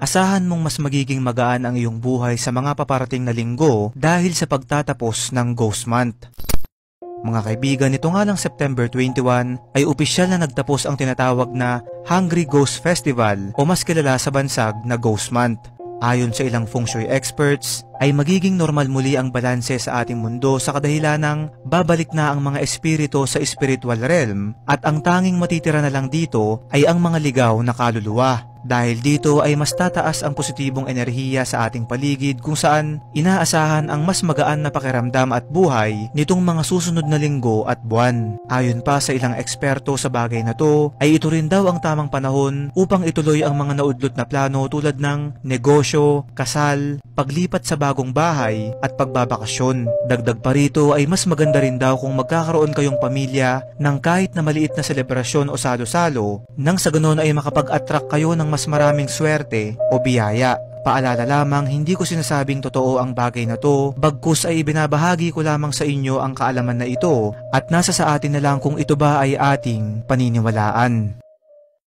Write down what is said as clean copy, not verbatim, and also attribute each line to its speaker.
Speaker 1: Asahan mong mas magiging magaan ang iyong buhay sa mga paparating na linggo dahil sa pagtatapos ng Ghost Month. Mga kaibigan, ito nga lang September 21 ay opisyal na nagtapos ang tinatawag na Hungry Ghost Festival o mas kilala sa bansag na Ghost Month. Ayon sa ilang feng shui experts, ay magiging normal muli ang balanse sa ating mundo sa kadahilan ng babalik na ang mga espiritu sa spiritual realm at ang tanging matitira na lang dito ay ang mga ligaw na kaluluwa. Dahil dito ay mas tataas ang positibong enerhiya sa ating paligid kung saan inaasahan ang mas magaan na pakiramdam at buhay nitong mga susunod na linggo at buwan. Ayon pa sa ilang eksperto sa bagay na to, ay ito rin daw ang tamang panahon upang ituloy ang mga naudlot na plano tulad ng negosyo, kasal, paglipat sa bagong bahay at pagbabakasyon. Dagdag pa rito ay mas maganda rin daw kung magkakaroon kayong pamilya ng kahit na maliit na selebrasyon o salo-salo nang sa ganon ay makapag-attract kayo ng mas maraming swerte o biyaya. Paalala lamang, hindi ko sinasabing totoo ang bagay na to, bagkus ay ibinabahagi ko lamang sa inyo ang kaalaman na ito at nasa sa atin na lang kung ito ba ay ating paniniwalaan.